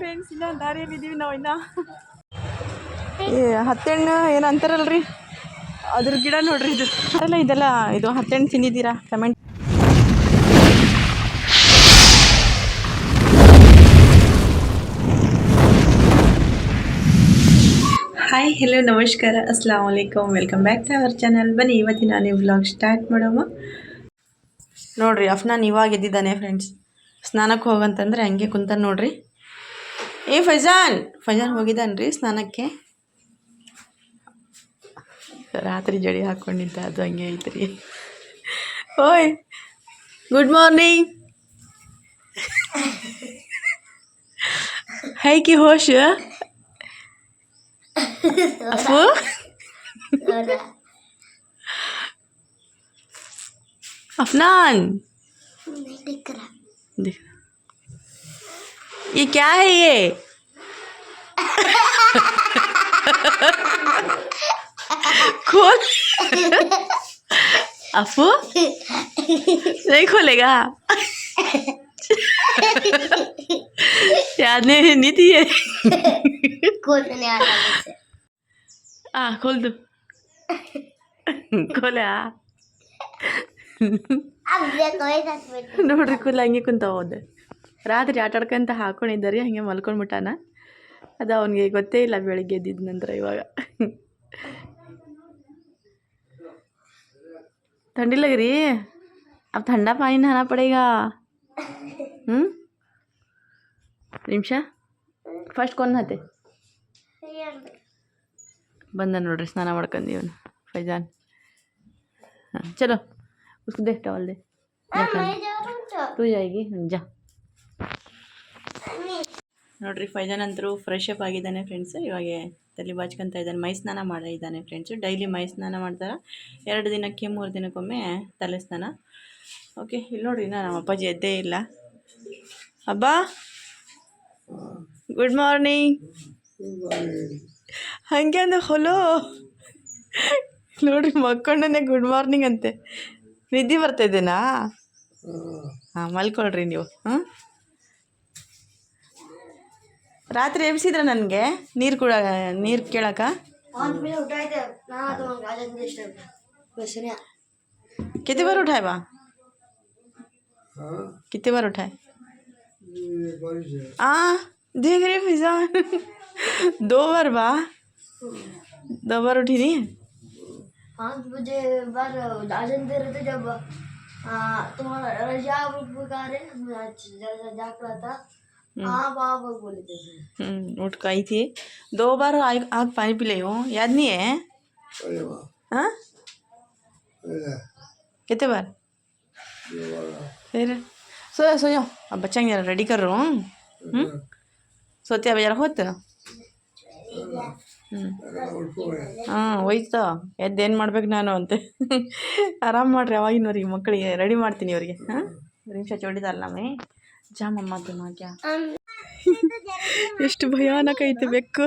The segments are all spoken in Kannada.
ಫ್ರೆಂಡ್ಸ್ ಇಲ್ಲ ದಾರಿಯಲ್ಲಿ ಇದೀವಿ ನಾವು ಇನ್ನ ಹತ್ತೆಣ್ಣು ಏನು ಅಂತಾರಲ್ರಿ ಅದ್ರ ಗಿಡ ನೋಡ್ರಿ ಇದು ಅಲ್ಲ ಇದೆಲ್ಲ ಇದು ಹತ್ತೆಣ್ಣು ತಿಂದಿದ್ದೀರಾ ಕಮೆಂಟ್. ಹಾಯ್ ಹೆಲೋ ನಮಸ್ಕಾರ ಅಸ್ಸಲಾಂ ವಲೈಕಮ್ welcome back to our channel. ಬನ್ನಿ ಇವತ್ತಿನ ನಾನು ವ್ಲಾಗ್ ಸ್ಟಾರ್ಟ್ ಮಾಡೋಣ. ನೋಡ್ರಿ ಅಫ್ನಾನ್ ಇವಾಗ ಎದ್ದಿದ್ದಾನೆ ಫ್ರೆಂಡ್ಸ್. ಸ್ನಾನಕ್ಕೆ ಹೋಗಂತಂದ್ರೆ ಹಂಗೆ ಕುಂತಾನೆ ನೋಡ್ರಿ. ಫೈಜಾನ್ ಹೋಗಿದ್ದಾನ್ರಿ ಸ್ನಾನಕ್ಕೆ. ರಾತ್ರಿ ಜಡಿ ಹಾಕ್ಕೊಂಡಿದ್ದ ಅದು ಹಂಗೆ ಐತ್ರಿ. ಓಯ್ ಗುಡ್ ಮಾರ್ನಿಂಗ್. है कि होश अफू अफनान दिख रहा ये क्या है ये खोल अफू नहीं खोलेगा याद नहीं थी ये खोलने वाला खोल दो खोला ನೋಡ್ರಿ ಕೂಲ ಹಂಗೆ ಕುಂತ ಹೋದೆ. ರಾತ್ರಿ ಆಟಾಡ್ಕೊಂತ ಹಾಕೊಂಡಿದ್ದಾರೆ ಹಂಗೆ ಮಲ್ಕೊಂಡ್ಬಿಟ್ಟಾನ. ಅದು ಅವನಿಗೆ ಗೊತ್ತೇ ಇಲ್ಲ ಬೆಳಿಗ್ಗೆ ಎದ್ದಿದ ನಂತರ. ಇವಾಗ ठंडी लग रही है, अब ठंडा पानी नहाना पड़ेगा. रिमशा फर्स्ट कौन नहाते बंदा नोड्री स्नान ಮಾಡ್ಕೊಂಡು ಇವನು ಫೈಜಾನ್. चलो उसको देख टॉवल दे. तू जाएगी जा. ನೋಡ್ರಿ ಫೈಜಾನ್ ಅಂತರೂ ಫ್ರೆಶ್ ಅಪ್ ಆಗಿದ್ದಾನೆ ಫ್ರೆಂಡ್ಸ್. ಇವಾಗ ತಲೆ ಬಾಚ್ಕೊಂತ ಇದ್ದಾನೆ. ಮೈ ಸ್ನಾನ ಮಾಡಿದ್ದಾನೆ ಫ್ರೆಂಡ್ಸು. ಡೈಲಿ ಮೈ ಸ್ನಾನ ಮಾಡ್ತಾರೆ. 2 ದಿನಕ್ಕೆ 3 ದಿನಕ್ಕೊಮ್ಮೆ ತಲೆ ಸ್ನಾನ. ಓಕೆ ಇಲ್ಲಿ ನೋಡ್ರಿ ನಮ್ಮ ಅಪ್ಪಾಜಿ ಎದ್ದೇ ಇಲ್ಲ. ಅಬ್ಬಾ ಗುಡ್ ಮಾರ್ನಿಂಗ್ ಹಂಗೆ ಅಂದ ಹೊಲೋ ನೋಡ್ರಿ ಮಕ್ಕೊಂಡೇ ಗುಡ್ ಮಾರ್ನಿಂಗ್ ಅಂತೆ. ನಿದ್ದೆ ಬರ್ತಾಯಿದ್ದೇನಾ? ಹಾಂ ಮಲ್ಕೊಳ್ರಿ ನೀವು. ರಾತ್ರಿ ಎಬ್ಸಿದ್ರ ನನಗೆ ನೀರು ಕೇಳಕ. कितनी बार उठाए बा? कितनी बार उठाए? देख रहे फैजान 2 बार बा. 2 बार उठी नहीं है. 5 बजे बार आजन दे रहे थे जब तुम्हारा रजा पुकारे जाग रहा था. बाबा बोले थे उठ गई थी. 2 बार आग पानी पी ली हूँ. याद नहीं है? हाँ कितने बार? फिर सो जाओ. अब बच्चा जरा रेडी कर रहा हूँ. सोते अब जरा होते ಹಾಂ ಹೋಯ್ತಾ ಎದ್ದೇನು ಮಾಡ್ಬೇಕು ನಾನು ಅಂತೆ. ಆರಾಮ್ ಮಾಡ್ರಿ ಅವಾಗಿನವ್ರಿ ಮಕ್ಕಳಿಗೆ ರೆಡಿ ಮಾಡ್ತೀನಿ ಇವರಿಗೆ. ನಿಮಿಷ ಚೋಡಿದಲ್ಲ ಮೇ ಜಾಮಮ್ಮದ್ದು ನಾಗ್ಯಾ ಎಷ್ಟು ಭಯಾನಕ ಐತೆ ಬೆಕ್ಕು.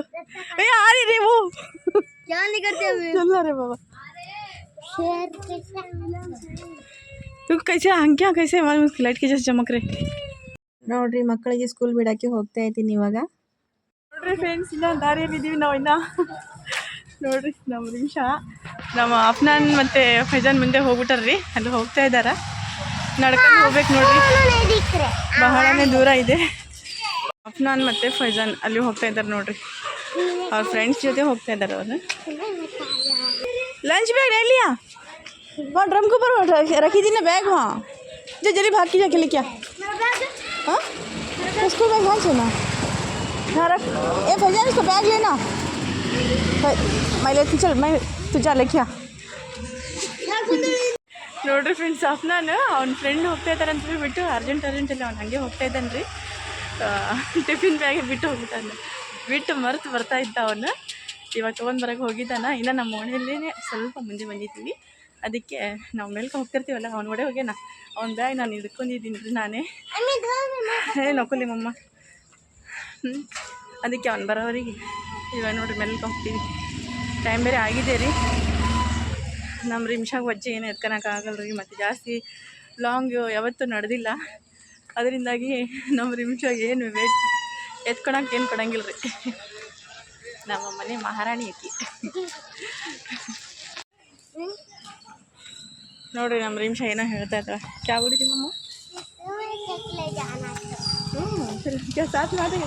ಯಾರಿ ನೀವು ಎಲ್ಲ ರೇ ಬಾಬಾ ಕೈಸೆ ಹಂಗೆ ಕೈಸೆ ಲೈಟ್ ಕೆ ಜಸ್ಟ್ ಚಮಕ್ ರೇ. ನೋಡ್ರಿ ಮಕ್ಕಳಿಗೆ ಸ್ಕೂಲ್ ಬಿಡೋಕ್ಕೆ ಹೋಗ್ತಾ ಇದ್ದೀನಿ ಇವಾಗ. ನೋಡ್ರಿ ಫ್ರೆಂಡ್ಸ್ ಇಲ್ಲ ದಾರಿಯಲ್ಲಿ ಇದ್ದೀವಿ ನಾವು ಇನ್ನ. ನೋಡ್ರಿ ನಮ್ಮ ನಿಮಿಷ ನಮ್ಮ ಅಫ್ನಾನ್ ಮತ್ತು ಫೈಜಾನ್ ಮುಂದೆ ಹೋಗ್ಬಿಟ್ಟಾರ್ರಿ. ಅಲ್ಲಿ ಹೋಗ್ತಾ ಇದ್ದಾರೆ. ನಡ್ಕೊಂಡು ಹೋಗ್ಬೇಕು ನೋಡ್ರಿ. ಬಹಳನೇ ದೂರ ಇದೆ. ಅಫ್ನಾನ್ ಮತ್ತು ಫೈಜಾನ್ ಅಲ್ಲಿ ಹೋಗ್ತಾ ಇದ್ದಾರೆ ನೋಡ್ರಿ. ಅವ್ರ ಫ್ರೆಂಡ್ಸ್ ಜೊತೆ ಹೋಗ್ತಾ ಇದ್ದಾರೆ ಅವರು. लंच बैग नहीं लिया? वहाँ ड्रम के ऊपर रखी थी ना बैग. वहाँ जो जल्दी भाग के जाके लेके आ. हाँ स्कूल बैग वहाँ से ना. हाँ रख. ए फैजान इसको बैग लेना. मैं लेती चल. मैं तू जा लेके आ. ನೋಡ್ರಿ ಫ್ರೆಂಡ್ಸ್ ಅಫ್ನಾನ್ ಅವ್ನ ಫ್ರೆಂಡ್ ಹೋಗ್ತಾ ಇದ್ದಾರೆ ಅಂತ ಬಿಟ್ಟು ಅರ್ಜೆಂಟಲ್ಲಿ ಅವ್ನು ಹಾಗೆ ಹೋಗ್ತಾ ಇದ್ದಾನೆ ರೀ. ಟಿಫಿನ್ ಬ್ಯಾಗೆ ಬಿಟ್ಟು ಹೋಗ್ಬಿಟ್ಟಾನೆ. ಬಿಟ್ಟು ಮರೆತು ಬರ್ತಾ ಇದ್ದ ಅವನು. ಇವಾಗ ತೊಗೊಂಡ್ಬರಕ್ಕೆ ಹೋಗಿದ್ದಾನ. ಇನ್ನು ನಮ್ಮ ಮನೆಯಲ್ಲೇ ಸ್ವಲ್ಪ ಮುಂದೆ ಬಂದಿದ್ದೀವಿ. ಅದಕ್ಕೆ ನಾವು ಮೇಲ್ಕೆ ಹೋಗ್ತಿರ್ತೀವಲ್ಲ ಅವ್ನ ಒಡೆ ಹೋಗ್ಯಾನ. ಅವ್ನ ಬ್ಯಾಗ್ ನಾನು ಹಿಡ್ಕೊಂಡಿದ್ದೀನಿ ರೀ ನಾನೇ. ನೊಕೊಲಿ ಮಮ್ಮ. ಅದಕ್ಕೆ ಅವ್ನು ಬರೋವರಿಗೆ ಇವಾಗ ನೋಡಿರಿ ಮೇಲ್ಕೆ ಹೋಗ್ತೀವಿ. ಟೈಮ್ ಬೇರೆ ಆಗಿದೆ ರೀ. ನಮ್ಮ ರಿಮ್ಷಾಗ ವಜ್ಜೆ ಏನು ಎತ್ಕೊಳಕ್ಕಾಗಲ್ಲ ರೀ. ಮತ್ತು ಜಾಸ್ತಿ ಲಾಂಗ್ ಯಾವತ್ತೂ ನಡೆದಿಲ್ಲ. ಅದರಿಂದಾಗಿ ನಮ್ಮ ರಿಮ್ಷಾಗ ಏನು ವೇಟ್ ಎತ್ಕೊಳಕ್ಕೆ ಏನು ಕೊಡಂಗಿಲ್ಲ ರೀ. ನಮ್ಮ ಮನೆ ಮಹಾರಾಣಿ ಆಕಿ ನೋಡ್ರಿ. ನಮ್ಮ ರೀಮ್ಶಾ ಏನೋ ಹೇಳ್ತಾ ಇದ್ದಾರೆ. ಕ್ಯಾ बोली थी मम्मा? ಸಾಥ್ ಮಾತಾಡಿ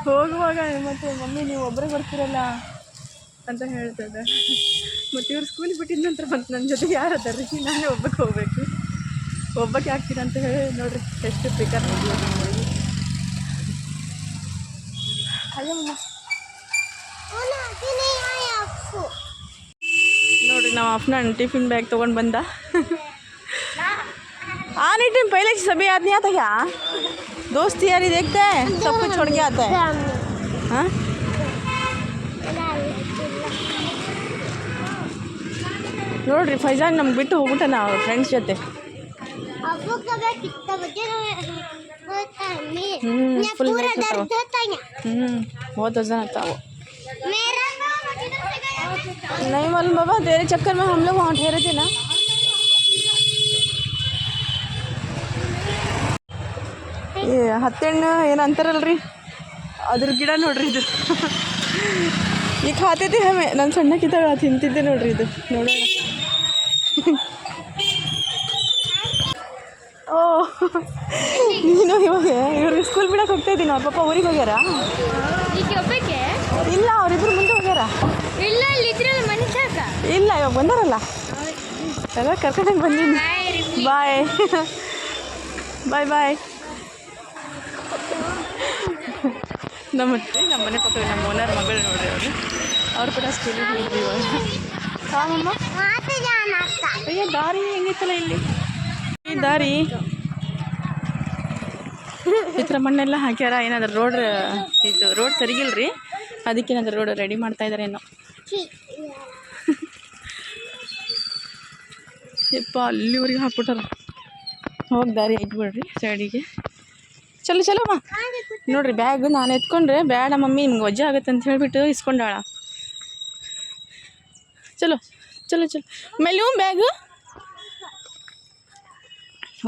ಹೋಗುವಾಗ ಮತ್ತು ಮಮ್ಮಿ ನೀವು ಒಬ್ಬರೇ ಬರ್ತೀರಲ್ಲ ಅಂತ ಹೇಳ್ತದೆ. ಮತ್ತು ಇವ್ರು ಸ್ಕೂಲಿಗೆ ಬಿಟ್ಟಿದ ನಂತರ ಬಂತು ನನ್ನ ಜೊತೆ ಯಾರು ಅದಾರ ರೀ, ನಾನೇ ಒಬ್ಬಕ್ಕೆ ಹೋಗ್ಬೇಕು. ಒಬ್ಬಕ್ಕೆ ಆಗ್ತೀನಿ ಅಂತ ಹೇಳಿ ನೋಡ್ರಿ ಎಷ್ಟು ಪ್ರಿಕರ್ ಮಾಡಿ. ಅಯ್ಯಮ್ಮ ನೋಡ್ರಿ ನಾವು अपना टिफिन बैग ತೊಗೊಂಡು ಬಂದ. आने टाइम पहले सभी याद नहीं आता क्या? दोस्त यारी देखते हैं, सब कुछ छोड़ के आता है. हाँ ನೋಡ್ರಿ ಫೈಜಾನ್ ನಮ್ಗೆ ಬಿಟ್ಟು ಹೋಗ್ಬಿಟ್ಟ ನಾವು ಫ್ರೆಂಡ್ಸ್ ಜೊತೆ. फुल बहुत वजन आता वो. नहीं मालूम बाबा, तेरे चक्कर में हम लोग वहाँ ठहरे थे ना. ಈ ಹತ್ತೆಣ್ಣು ಏನು ಅಂತಾರಲ್ರಿ ಅದ್ರ ಗಿಡ ನೋಡ್ರಿ ಇದು. ಈಗ ಖಾತೈತಿ ಹಮೆ ನಾನು ಸಣ್ಣಕ್ಕಿದ್ದಾಗ ತಿಂತಿದ್ದೆ ನೋಡ್ರಿ ಇದು. ನೋಡೋಣ. ಓ ನೀನು ಇವಾಗ ಇವ್ರಿಗೆ ಸ್ಕೂಲ್ ಬಿಡಕ್ಕೆ ಹೋಗ್ತಾ ಇದ್ದೀನಿ. ಅವ್ರ ಪಾಪ ಊರಿಗೆ ಹೋಗ್ಯಾರ? ಇಲ್ಲ, ಅವರಿಬ್ರು ಮುಂದೆ ಹೋಗ್ಯಾರ. ಇಲ್ಲ ಇವಾಗ ಬಂದಾರಲ್ಲ, ಎಲ್ಲ ಕರ್ಕೊಂಡಂಗೆ ಬಂದೀನಿ. ಬಾಯ್ ಬಾಯ್ ಬಾಯ್. ನಮ್ಮ ಮನೆ ಪಕ್ಕ ನಮ್ಮ ಓನರ್ ಮಗಳು ನೋಡ್ರಿ ಅವರು. ಅವ್ರು ಕೂಡ ಸ್ಕೂಲಿಗೆ ಹೋಗಿದ್ವಿ ಇವಾಗ. ಹಾಮಮ್ಮ ಅಯ್ಯ ದಾರಿ ಹೆಂಗಿತ್ತಲ್ಲ ಇಲ್ಲಿ. ಈ ದಾರಿ ಈ ಥರ ಮಣ್ಣೆಲ್ಲ ಹಾಕ್ಯಾರ. ಏನಾದ್ರು ರೋಡ್ ಇದು ರೋಡ್ ಸರಿಗಿಲ್ರಿ, ಅದಕ್ಕೆ ಏನಾದ್ರು ರೋಡ್ ರೆಡಿ ಮಾಡ್ತಾ ಇದ್ದಾರೆ ಏನೋ. ಯಪ್ಪ ಅಲ್ಲಿವರೆಗೆ ಹಾಕ್ಬಿಟ್ಟಾರ. ಹೋಗಿ ದಾರಿ ಐತ್ಬಿಡ್ರಿ ಸೈಡಿಗೆ. ಚಲೋ ಚಲೋಮ್ಮ ನೋಡ್ರಿ. ಬ್ಯಾಗ್ ನಾನು ಎತ್ಕೊಂಡ್ರೆ ಬೇಡ ಮಮ್ಮಿ ನಿಮ್ಗೆ ವಜ್ಜೆ ಆಗುತ್ತೆ ಅಂತ ಹೇಳಿಬಿಟ್ಟು ಇಸ್ಕೊಂಡಾಳ. ಚಲೋ ಚಲೋ ಚಲೋ ಮೇಲೂ ಬ್ಯಾಗು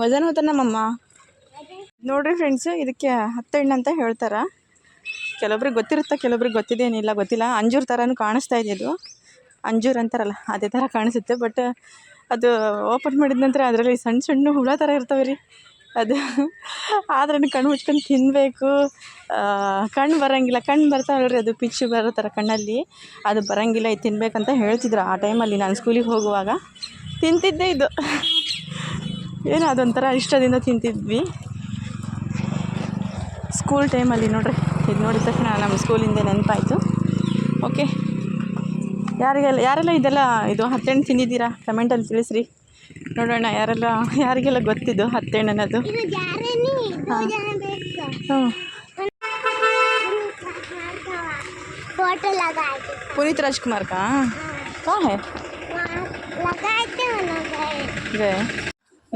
ವಜನ್ ಹೋತ ನಮ್ಮಮ್ಮ. ನೋಡ್ರಿ ಫ್ರೆಂಡ್ಸ್, ಇದಕ್ಕೆ ಹತ್ತೆಣ್ಣು ಅಂತ ಹೇಳ್ತಾರೆ. ಕೆಲವೊಬ್ರಿಗೆ ಗೊತ್ತಿರುತ್ತೆ, ಕೆಲವೊಬ್ರಿಗೆ ಗೊತ್ತಿದೇನಿಲ್ಲ ಗೊತ್ತಿಲ್ಲ. ಅಂಜೂರ ಥರನೂ ಕಾಣಿಸ್ತಾ ಇದೆ. ಅದು ಅಂಜೂರ ಅಂತಾರಲ್ಲ ಅದೇ ಥರ ಕಾಣಿಸುತ್ತೆ. ಬಟ್ ಅದು ಓಪನ್ ಮಾಡಿದ ನಂತರ ಅದರಲ್ಲಿ ಸಣ್ಣ ಸಣ್ಣ ಹುಳ ಥರ ಇರ್ತವೆ ರೀ. ಅದು ಆದ್ರೂ ಕಣ್ಣು ಮುಚ್ಕೊಂಡು ತಿನ್ನಬೇಕು. ಕಣ್ಣು ಬರೋಂಗಿಲ್ಲ. ಕಣ್ಣು ಬರ್ತಾವಲ್ರಿ, ಅದು ಪಿಚ್ಚು ಬರೋ ಥರ ಕಣ್ಣಲ್ಲಿ, ಅದು ಬರೋಂಗಿಲ್ಲ. ಇದು ತಿನ್ಬೇಕಂತ ಹೇಳ್ತಿದ್ರು ಆ ಟೈಮಲ್ಲಿ. ನಾನು ಸ್ಕೂಲಿಗೆ ಹೋಗುವಾಗ ತಿಂತಿದ್ದೆ ಇದು. ಏನು ಅದೊಂಥರ ಇಷ್ಟದಿಂದ ತಿಂತಿದ್ವಿ ಸ್ಕೂಲ್ ಟೈಮಲ್ಲಿ. ನೋಡ್ರಿ ಇದು ನೋಡಿದ ತಕ್ಷಣ ನಮ್ಮ ಸ್ಕೂಲಿಂದ ನೆನಪಾಯಿತು. ಓಕೆ, ಯಾರೆಲ್ಲ ಇದೆಲ್ಲ ಇದು ಹತ್ತೆಣ್ಣು ತಿಂದಿದ್ದೀರಾ ಕಮೆಂಟಲ್ಲಿ ತಿಳಿಸ್ರಿ ನೋಡೋಣ. ಯಾರಿಗೆಲ್ಲ ಗೊತ್ತಿದ್ದು ಹತ್ತೆಣ್ಣು ಅನ್ನೋದು. ಹ್ಞೂ ಪುನೀತ್ ರಾಜ್ಕುಮಾರ್ ಕಾ ಹೇ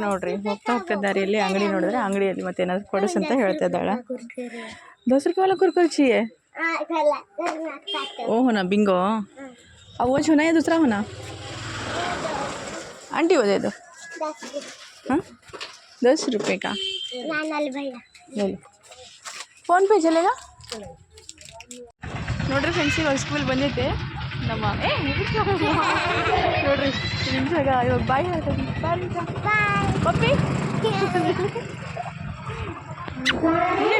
ನೋಡ್ರಿ. ಹೋಗ್ತಾ ದಾರಿಯಲ್ಲಿ ಅಂಗಡಿ ನೋಡಿದ್ರೆ ಅಂಗಡಿಯಲ್ಲಿ ಮತ್ತೆ ಏನಾದ್ರು ಕೊಡಿಸ್ ಅಂತ ಹೇಳ್ತಾ ಇದ್ದಾಳೆ. 10 रुपये वाला कुरकुरे चाहिए? ओ होना बिंगो. अब वो होना या दूसरा होना? आंटी वो दे दो. हाँ 10 रुपये का. ले लो. फ़ोन पे चलेगा? ನೋಡ್ರಿ ಫ್ರೆಂಡ್ಸ್, ಇವಾಗ ಸ್ಕೂಲ್ ಬಂದೈತೆ ನಮ್ಮ. ನೋಡ್ರಿ ನಿಮಿಷಾಗ ಇವಾಗ ಬಾಯ್ ಹೇಳ್ತೀನಿ. ಪಪ್ಪಿ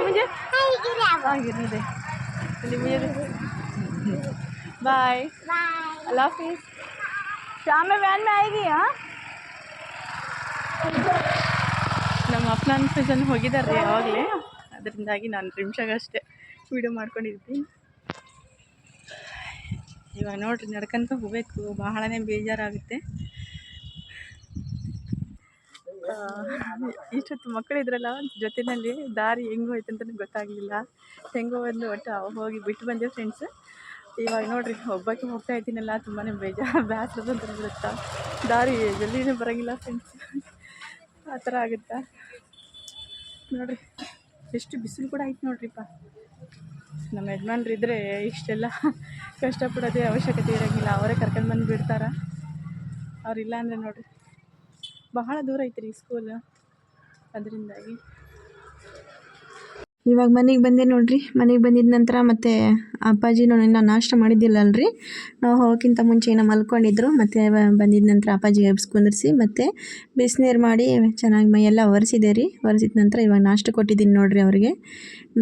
मुझे गिरने मुझे. बाय अल्लाह हाफिज़. शाम में वैन में आएगी. हाँ ನಮ್ಮ ಅಪ್ನಾನ್ ಜನ ಹೋಗಿದ್ದಾರೆ ಯಾವಾಗಲೇ, ಅದರಿಂದಾಗಿ ನಾನು ನಿಮಿಷಗಷ್ಟೇ ವೀಡಿಯೋ ಮಾಡ್ಕೊಂಡಿರ್ತೀನಿ. ಇವಾಗ ನೋಡ್ರಿ ನಡ್ಕೊಂತ ಹೋಗಬೇಕು. ಬಹಳನೇ ಬೇಜಾರಾಗುತ್ತೆ. ಇಷ್ಟೊತ್ತು ಮಕ್ಕಳಿದ್ರಲ್ಲ ಜೊತೆಯಲ್ಲಿ ದಾರಿ ಹೆಂಗೆ ಹೋಯ್ತು ಅಂತಲೂ ಗೊತ್ತಾಗಲಿಲ್ಲ. ಹೆಂಗೋ ಒಂದು ಒಟ್ಟು ಹೋಗಿ ಬಿಟ್ಟು ಬಂದೆ ಫ್ರೆಂಡ್ಸ್. ಇವಾಗ ನೋಡ್ರಿ ಒಬ್ಬಕ್ಕೆ ಹೋಗ್ತಾ ಇದ್ದೀನಲ್ಲ, ತುಂಬಾ ಬೇಸರದ ಅಂತ ಬಿಡುತ್ತಾ. ದಾರಿ ಜಲ್ದಿನೇ ಬರೋಂಗಿಲ್ಲ ಫ್ರೆಂಡ್ಸ್, ಆ ಥರ ಆಗುತ್ತಾ. ನೋಡ್ರಿ ಎಷ್ಟು ಬಿಸಿಲು ಕೂಡ ಆಯ್ತು ನೋಡ್ರಿಪ್ಪ. ನಮ್ಮ ಯಜಮಾನ್ರು ಇದ್ದರೆ ಇಷ್ಟೆಲ್ಲ ಕಷ್ಟಪಡೋದೇ ಅವಶ್ಯಕತೆ ಇರೋಂಗಿಲ್ಲ. ಅವರೇ ಕರ್ಕೊಂಡು ಬಂದು ಬಿಡ್ತಾರೆ. ಅವರಿಲ್ಲ ಅಂದರೆ ನೋಡ್ರಿ ಬಹಳ ದೂರ ಐತ್ರಿ ಸ್ಕೂಲ್, ಅದರಿಂದಾಗಿ ಇವಾಗ ಮನೆಗೆ ಬಂದೆ ನೋಡ್ರಿ. ಮನೆಗೆ ಬಂದಿದ ನಂತರ ಮತ್ತು ಅಪ್ಪಾಜಿನೂ ಇನ್ನೂ ನಾಷ್ಟ ಮಾಡಿದ್ದಿಲ್ಲ ಅಲ್ರಿ. ನಾವು ಹೋಗೋಕ್ಕಿಂತ ಮುಂಚೆ ಏನೋ ಮಲ್ಕೊಂಡಿದ್ರು. ಮತ್ತು ಬಂದಿದ ನಂತರ ಅಪ್ಪಾಜಿಗೆ ಎಬ್ಸಿ ಕುಂದಿರಿಸಿ ಮತ್ತು ಬಿಸಿನೀರು ಮಾಡಿ ಚೆನ್ನಾಗಿ ಮೈಯೆಲ್ಲ ಒರೆಸಿದೆ ರೀ. ಒರೆಸಿದ ನಂತರ ಇವಾಗ ನಾಷ್ಟ ಕೊಟ್ಟಿದ್ದೀನಿ ನೋಡಿರಿ ಅವ್ರಿಗೆ.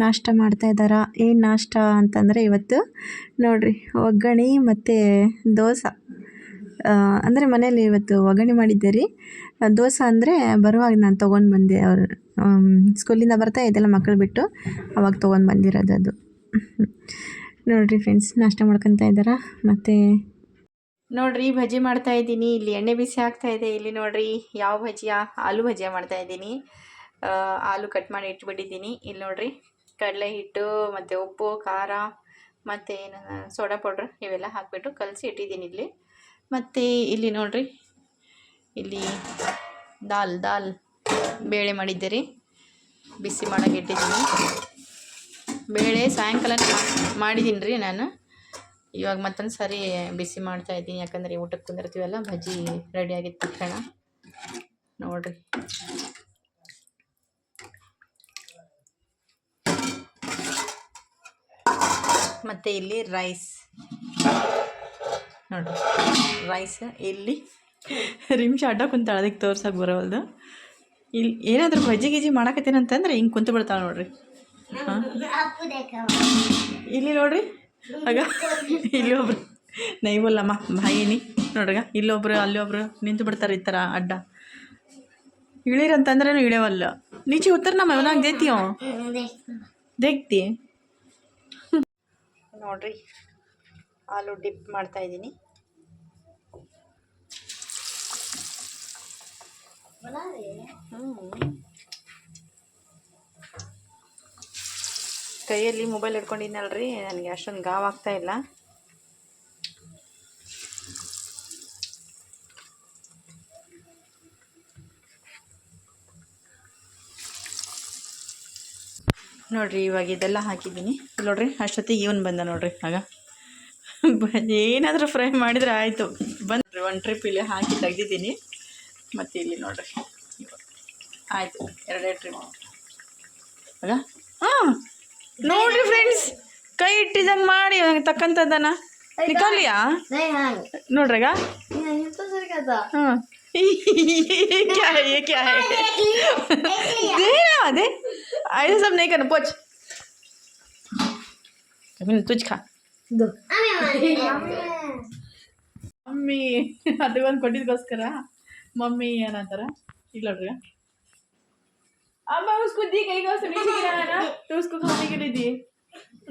ನಾಷ್ಟ ಮಾಡ್ತಾಯಿದ್ದಾರೆ. ಏನು ನಾಷ್ಟ ಅಂತಂದರೆ ಇವತ್ತು ನೋಡಿರಿ ಒಗ್ಗರಣೆ ಮತ್ತು ದೋಸೆ. ಅಂದರೆ ಮನೇಲಿ ಇವತ್ತು ಒಗ್ಗರಣೆ ಮಾಡಿದ್ದೆ ರೀ. ದೋಸೆ ಅಂದರೆ ಬರುವಾಗ ನಾನು ತೊಗೊಂಡು ಬಂದೆ. ಅವರು ಸ್ಕೂಲಿಂದ ಬರ್ತಾ ಇದ್ದೆಲ್ಲ ಮಕ್ಕಳು ಬಿಟ್ಟು ಅವಾಗ ತೊಗೊಂಡು ಬಂದಿರೋದು ಅದು. ನೋಡಿರಿ ಫ್ರೆಂಡ್ಸ್ ನಾಷ್ಟ ಮಾಡ್ಕೊತಾ ಇದ್ದಾರೆ. ಮತ್ತು ನೋಡಿರಿ ಭಜಿ ಮಾಡ್ತಾಯಿದ್ದೀನಿ. ಇಲ್ಲಿ ಎಣ್ಣೆ ಬಿಸಿ ಆಗ್ತಾಯಿದೆ. ಇಲ್ಲಿ ನೋಡಿರಿ ಯಾವ ಭಜಿಯಾ, ಆಲೂ ಭಜಿಯಾ ಮಾಡ್ತಾಯಿದ್ದೀನಿ. ಆಲೂ ಕಟ್ ಮಾಡಿ ಇಟ್ಬಿಟ್ಟಿದ್ದೀನಿ. ಇಲ್ಲಿ ನೋಡಿರಿ ಕಡಲೆ ಹಿಟ್ಟು ಮತ್ತು ಉಪ್ಪು ಖಾರ ಮತ್ತು ಸೋಡಾ ಪೌಡ್ರ್ ಇವೆಲ್ಲ ಹಾಕಿಬಿಟ್ಟು ಕಲಸಿ ಇಟ್ಟಿದ್ದೀನಿ ಇಲ್ಲಿ. ಮತ್ತು ಇಲ್ಲಿ ನೋಡಿರಿ ಇಲ್ಲಿ ದಾಲ್ ಬೇಳೆ ಮಾಡಿದ್ದೆ ರೀ. ಬಿಸಿ ಮಾಡೋಕೆ ಇಟ್ಟಿದ್ದೀನಿ. ಬೇಳೆ ಸಾಯಂಕಾಲ ಮಾಡಿದ್ದೀನಿ ರೀ ನಾನು. ಇವಾಗ ಮತ್ತೊಂದು ಸಾರಿ ಬಿಸಿ ಮಾಡ್ತಾಯಿದ್ದೀನಿ. ಯಾಕಂದರೆ ಊಟಕ್ಕೆ ಕುಂದಿರ್ತೀವಲ್ಲ, ಭಜ್ಜಿ ರೆಡಿಯಾಗಿದ್ದ ತಕ್ಷಣ ನೋಡಿರಿ. ಮತ್ತು ಇಲ್ಲಿ ರೈಸ್ ನೋಡಿರಿ. ರೈಸ್ ಇಲ್ಲಿ ರಿಮ್ಷ ಅಡ್ಡ ಕುಂತಾಳೆ, ಅದಕ್ಕೆ ತೋರ್ಸಕ್ಕೆ ಬರೋವಲ್ದು. ಇಲ್ಲಿ ಏನಾದರೂ ಭಜ್ಜಿ ಗಿಜ್ಜಿ ಮಾಡಕತ್ತೇನಂತಂದ್ರೆ ಹಿಂಗೆ ಕುಂತು ಬಿಡ್ತಾಳೆ ನೋಡಿರಿ. ಹಾಂ ಇಲ್ಲಿ ನೋಡಿರಿ ಆಗ ಇಲ್ಲಿ ಒಬ್ರು ನೈವಲ್ಲಮ್ಮ ಭಾಯಿನಿ ನೋಡ್ರಿಗ, ಇಲ್ಲೊಬ್ರು ಅಲ್ಲೊಬ್ರು ನಿಂತು ಬಿಡ್ತಾರೆ ಈ ಥರ ಅಡ್ಡ. ಇಳಿರಂತಂದ್ರೂ ಇಳಿಯವಲ್ಲ. ನೀಚೆ ಉತ್ತರ ನಮ್ಮ ಅವನಾಗ ದೇತಿಯೋ ದೇಕ್ತಿ ನೋಡ್ರಿ. ಆಲೂ ಡಿಪ್ ಮಾಡ್ತಾಯಿದ್ದೀನಿ. ಕೈಯಲ್ಲಿ ಮೊಬೈಲ್ ಹಿಡ್ಕೊಂಡಿದ್ದೀನಲ್ರಿ, ನನಗೆ ಅಷ್ಟೊಂದು ಗಾವಾಗ್ತಾ ಇಲ್ಲ. ನೋಡಿರಿ ಇವಾಗ ಇದೆಲ್ಲ ಹಾಕಿದ್ದೀನಿ. ನೋಡಿರಿ ಅಷ್ಟೊತ್ತಿಗೆ ಇವನು ಬಂದ ನೋಡಿರಿ. ಆಗ ಏನಾದರೂ ಫ್ರೈ ಮಾಡಿದರೆ ಆಯಿತು. ಬಂದ್ರಿ ಒಂದು ಟ್ರಿಪ್ ಇಲ್ಲಿ ಹಾಕಿ ತೆಗ್ದಿದ್ದೀನಿ. ಮತ್ತು ಇಲ್ಲಿ ನೋಡಿರಿ ಆಯಿತು, 2 ಟ್ರಿಪ್ ಆಗ. ಹಾಂ ನೋಡಿರಿ ಫ್ರೆಂಡ್ಸ್, ಕೈ ಇಟ್ಟಿದಂಗೆ ಮಾಡಿ ತಕ್ಕಂಥದ್ದನ ನಿಕಾಲಿಯಾ ನೋಡ್ರಿಗ. ಹಾಂ क्या है ये क्या है दे ऐसे सब नहीं करना पोच तुझ खा दो मम्मी ಅದು ಒಂದು ಕೊಟ್ಟಿದ್ದಕ್ಕೋಸ್ಕರ मम्मी ಏನಂತಾರ ಇಲ್ಲ ನೋಡ್ರಿ. ಅಮ್ಮ उसको दी कहीं को नीचे गिराया ना तो उसको खाने के लिए दी.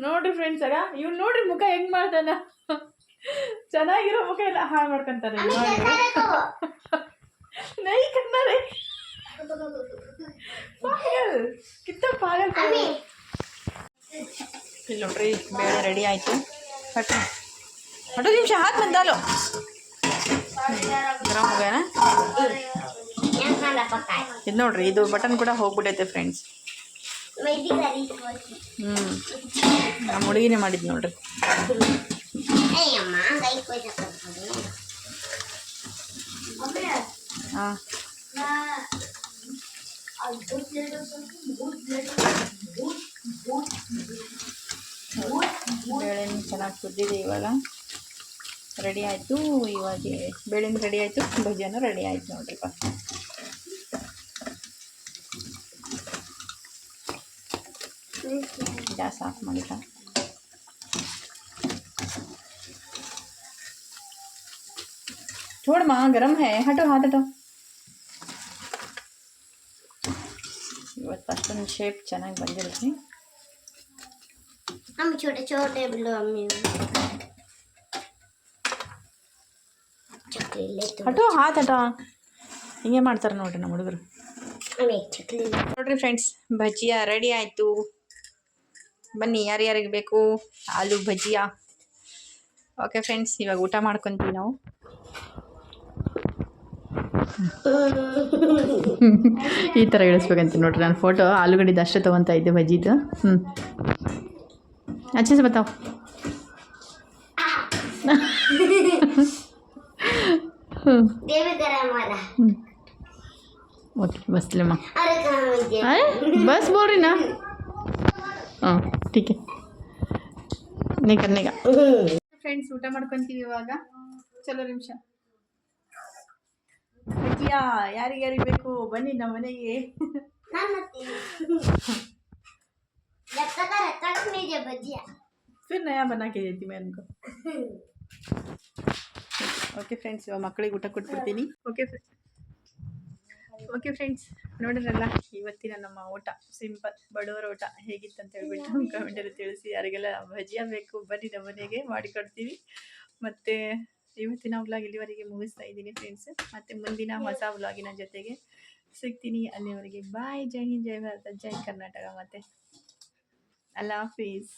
ನೋಡ್ರಿ ಫ್ರೆಂಡ್ಸ್, ಆಗ ಇವ್ನು ನೋಡ್ರಿ ಮುಖ ಹೆಂಗ್ ಮಾಡ್ತಾನ. ಚೆನ್ನಾಗಿರೋ ಮುಖ ಎಲ್ಲ ಹಾಳು ಮಾಡ್ಕೊಂತಾರೆ. नहीं करना रे पागल कितना पागल पागल. ಇಲ್ಲಿ ನೋಡ್ರಿ ಬೇಳೆ ರೆಡಿ ಆಯಿತು. ಹಟೋ ನಿಮಿಷ ಹಾತ್ ಮತ್ डालो ಗರಂ ಹೋಗ್ಯಾನ. ಇದು ನೋಡ್ರಿ, ಇದು ಬಟನ್ ಕೂಡ ಹೋಗ್ಬಿಟ್ಟೈತೆ ಫ್ರೆಂಡ್ಸ್. ನಮ್ಮ ಹುಡುಗಿನೇ ಮಾಡಿದ್ದು ನೋಡ್ರಿ. ಹಾಂ ಬೇಳೆನೂ ಚೆನ್ನಾಗಿ ಕುದ್ದಿದೆ. ಇವಾಗ ರೆಡಿ ಆಯಿತು. ಇವಾಗ ಬೇಳೆನೂ ರೆಡಿ ಆಯಿತು, ಭಜಿಯಾನು ರೆಡಿ ಆಯಿತು ನೋಡ್ರಿಪ್ಪ. ಗ್ಯಾಸ್ ಆಫ್ ಮಾಡಿಲ್ಲ. छोड़ माँ गरम है, हटो हाथ हटो. ಇವತ್ತು ಅಷ್ಟೊಂದು ಶೇಪ್ ಚೆನ್ನಾಗಿ ಬಂದಿರುತ್ತೆ. हम छोटे छोटे बिल्लो अम्मी ಹಟೋ ಹಾತ್ ಹಟೋ ಹಿಂಗೆ ಮಾಡ್ತಾರೆ ನೋಡ್ರಿ ನಮ್ಮ ಹುಡುಗರು. ನೋಡ್ರಿ ಫ್ರೆಂಡ್ಸ್, ಭಜಿಯಾ ರೆಡಿ ಆಯಿತು. ಬನ್ನಿ ಯಾರ್ಯಾರಿಗೆ ಬೇಕು ಆಲೂ ಭಜಿಯಾ. ಓಕೆ ಫ್ರೆಂಡ್ಸ್, ಇವಾಗ ಊಟ ಮಾಡ್ಕೊತೀವಿ ನಾವು. ಈ ಥರ ಇಳಿಸ್ಬೇಕಂತ ನೋಡ್ರಿ. ನಾನು ಫೋಟೋ ಆಲೂಗಡ್ಡೆದು ಅಷ್ಟೇ ತೊಗೊತಾ ಇದ್ದೆ ಭಜಿದು. अच्छे से बताओ. ओके बस ले माँ. अरे बस बोल रही ना. ಹಾಂ ಟೀಕೆ ನಿಗ ನಿಗ ಫ್ರೆಂಡ್ಸ್ ಊಟ ಮಾಡ್ಕೊತೀವಿ ಇವಾಗ. ಚಲೋ ನಿಮಿಷ ಬಜ್ಜಿಯಾ ಯಾರಿಗೆ ಬೇಕು ಬನ್ನಿ ನಮ್ಮ ಮನೆಗೆ. फिर नया बना के देती मैं उनको. ಓಕೆ ಫ್ರೆಂಡ್ಸ್ ಇವಾಗ ಮಕ್ಕಳಿಗೆ ಊಟ ಕೊಟ್ಬಿಡ್ತೀನಿ. ಓಕೆ ಫ್ರೆಂಡ್ಸ್ ನೋಡಿದ್ರಲ್ಲ ಇವತ್ತಿನ ನಮ್ಮ ಊಟ, ಸಿಂಪಲ್ ಬಡವರ ಊಟ ಹೇಗಿತ್ತು ಅಂತ ಹೇಳ್ಬಿಟ್ಟು ಕಮೆಂಟಲ್ಲಿ ತಿಳಿಸಿ. ಯಾರಿಗೆಲ್ಲ ಭಜಿಯಾ ಬೇಕು ಬನ್ನಿ ನಮ್ಮ ಮನೆಗೆ ಮಾಡಿಕೊಡ್ತೀವಿ. ಮತ್ತು ಇವತ್ತಿನ ವ್ಲಾಗ್ ಇಲ್ಲಿವರೆಗೆ ಮುಗಿಸ್ತಾ ಇದ್ದೀನಿ ಫ್ರೆಂಡ್ಸ್. ಮತ್ತು ಮುಂದಿನ ಹೊಸ ವ್ಲಾಗಿನ ಜೊತೆಗೆ ಸಿಗ್ತೀನಿ. ಅಲ್ಲಿವರೆಗೆ ಬಾಯ್. ಜೈ ಹಿಂದ್, ಜೈ ಭಾರತ, ಜೈ ಕರ್ನಾಟಕ, ಮತ್ತು ಅಲ್ಲಾ ಹಾಫೀಸ್.